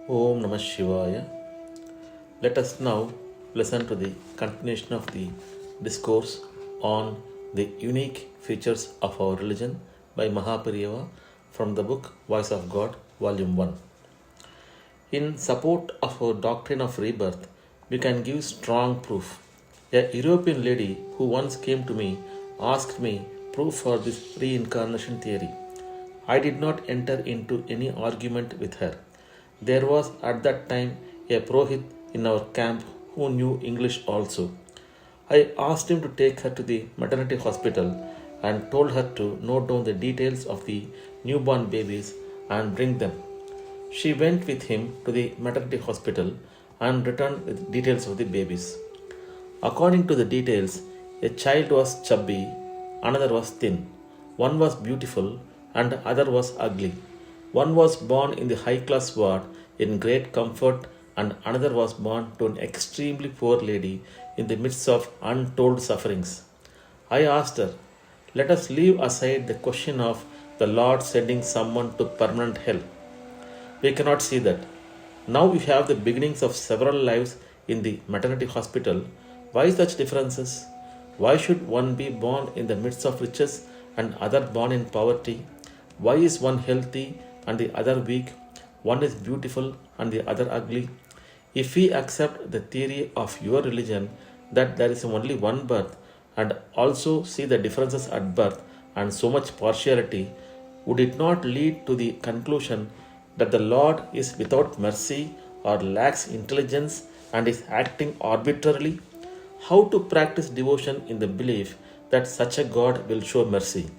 Om Namah Shivaya. Let us now listen to the continuation of the discourse on the unique features of our religion by MahaPeriyava from the book Voice of God, Volume 1. In support of our doctrine of rebirth, we can give strong proof. A European lady who once came to me asked me proof for this reincarnation theory. I did not enter into any argument with her. There was at that time a Purohit in our camp who knew English also. I asked him to take her to the maternity hospital and told her to note down the details of the newborn babies and bring them. She went with him to the maternity hospital and returned with details of the babies. According to the details, a child was chubby, another was thin, one was beautiful, and the other was ugly. One was born in the high class ward in great comfort, and another was born to an extremely poor lady in the midst of untold sufferings. I asked her, let us leave aside the question of the Lord sending someone to permanent hell. We cannot see that. Now we have the beginnings of several lives in the maternity hospital. Why such differences? Why should one be born in the midst of riches and other born in poverty? Why is one healthy and the other weak? One is beautiful and the other ugly? If we accept the theory of your religion that there is only one birth and also see the differences at birth and so much partiality, would it not lead to the conclusion that the Lord is without mercy or lacks intelligence and is acting arbitrarily? How to practice devotion in the belief that such a God will show mercy?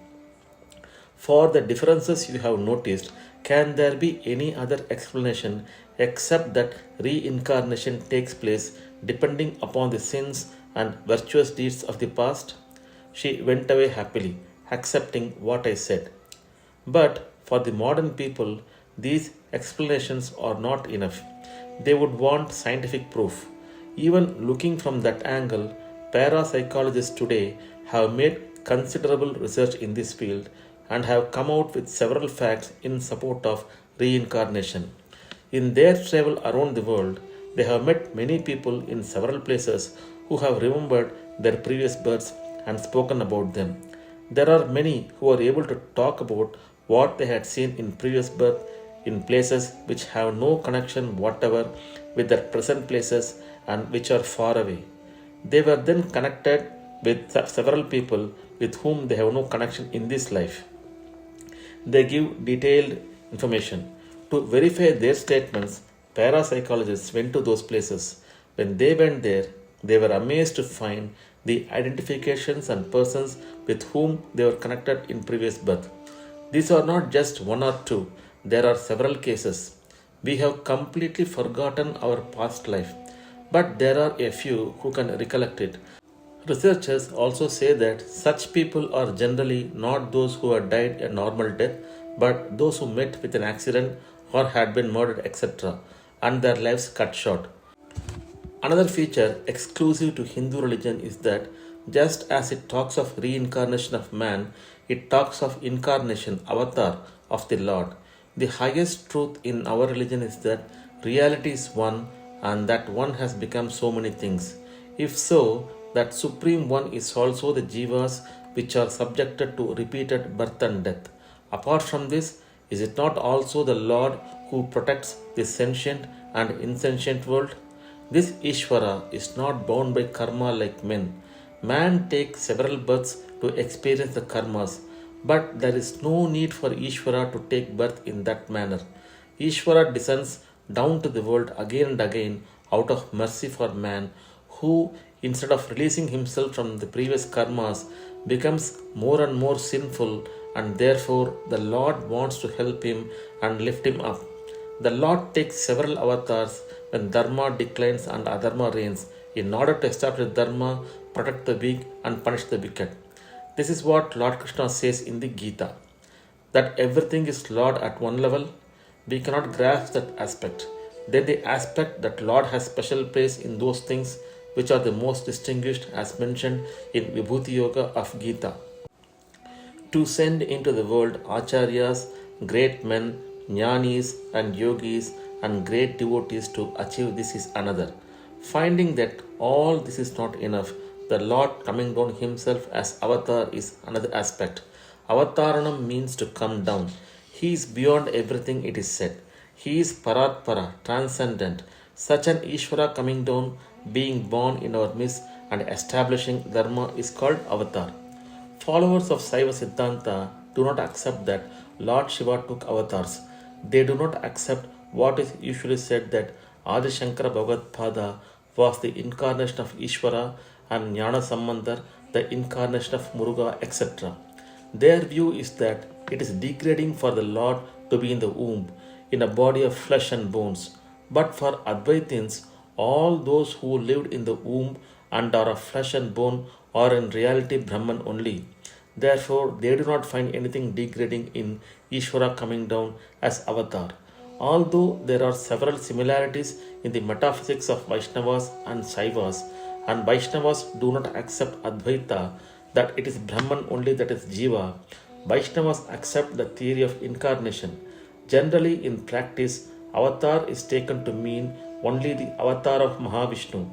For the differences you have noticed, can there be any other explanation except that reincarnation takes place depending upon the sins and virtuous deeds of the past? She went away happily, accepting what I said. But for the modern people, these explanations are not enough. They would want scientific proof. Even looking from that angle, parapsychologists today have made considerable research in this field and have come out with several facts in support of reincarnation. In their travel around the world, they have met many people in several places who have remembered their previous births and spoken about them. There are many who are able to talk about what they had seen in previous birth in places which have no connection whatever with their present places and which are far away. They were then connected with several people with whom they have no connection in this life. They give detailed information. To verify their statements, parapsychologists went to those places. When they went there, they were amazed to find the identifications and persons with whom they were connected in previous birth. These are not just one or two, there are several cases. We have completely forgotten our past life, but there are a few who can recollect it. Researchers also say that such people are generally not those who have died a normal death, but those who met with an accident or had been murdered, etc., and their lives cut short. Another feature exclusive to Hindu religion is that just as it talks of reincarnation of man, it talks of incarnation, avatar of the Lord. The highest truth in our religion is that reality is one and that one has become so many things. If so, that Supreme One is also the jivas which are subjected to repeated birth and death. Apart from this, is it not also the Lord who protects the sentient and insentient world? This Ishvara is not bound by karma like men. Man takes several births to experience the karmas, but there is no need for Ishvara to take birth in that manner. Ishvara descends down to the world again and again out of mercy for man, who, instead of releasing himself from the previous karmas, becomes more and more sinful, and therefore the Lord wants to help him and lift him up. The Lord takes several avatars when dharma declines and adharma reigns in order to establish dharma, protect the weak, and punish the wicked. This is what Lord Krishna says in the Gita. That everything is Lord at one level, we cannot grasp that aspect. Then the aspect that Lord has special place in those things which are the most distinguished as mentioned in Vibhuti Yoga of Gita. To send into the world acharyas, great men jnanis and yogis and great devotees to achieve this is another. Finding that all this is not enough, the Lord coming down himself as avatar is another aspect. Avataranam means to come down. He is beyond everything, it is said. He is Paratpara, transcendent. Such an Ishvara coming down, being born in our midst and establishing Dharma is called Avatar. Followers of Saiva Siddhanta do not accept that Lord Shiva took avatars. They do not accept what is usually said that Adi Shankara Bhagavad was the incarnation of Ishvara and Jnana Sambandar the incarnation of Muruga, etc. Their view is that it is degrading for the Lord to be in the womb, in a body of flesh and bones. But for Advaitins, all those who lived in the womb and are of flesh and bone are in reality Brahman only. Therefore, they do not find anything degrading in Ishvara coming down as avatar. Although there are several similarities in the metaphysics of Vaishnavas and Saivas, and Vaishnavas do not accept Advaita, that it is Brahman only that is Jiva, Vaishnavas accept the theory of incarnation. Generally, in practice, avatar is taken to mean only the avatar of Mahavishnu.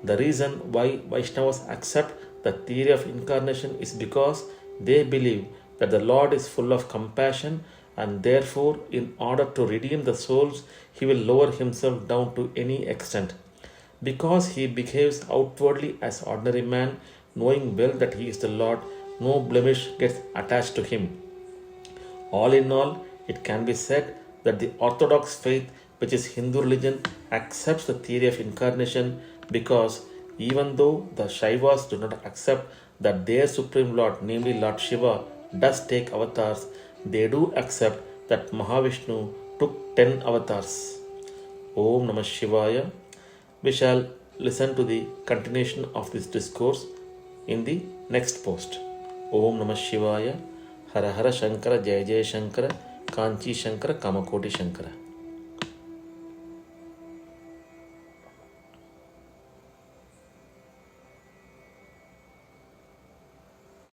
The reason why Vaishnavas accept the theory of incarnation is because they believe that the Lord is full of compassion and therefore, in order to redeem the souls, he will lower himself down to any extent. Because he behaves outwardly as ordinary man, knowing well that he is the Lord, no blemish gets attached to him. All in all, it can be said that the orthodox faith, which is Hindu religion, accepts the theory of incarnation because even though the Shaivas do not accept that their Supreme Lord, namely Lord Shiva, does take avatars, they do accept that Mahavishnu took 10 avatars. Om Namah Shivaya. We shall listen to the continuation of this discourse in the next post. Om Namah Shivaya. Hara Hara Shankara Jaya Jaya Shankara Kanchi Shankara Kamakoti Shankara.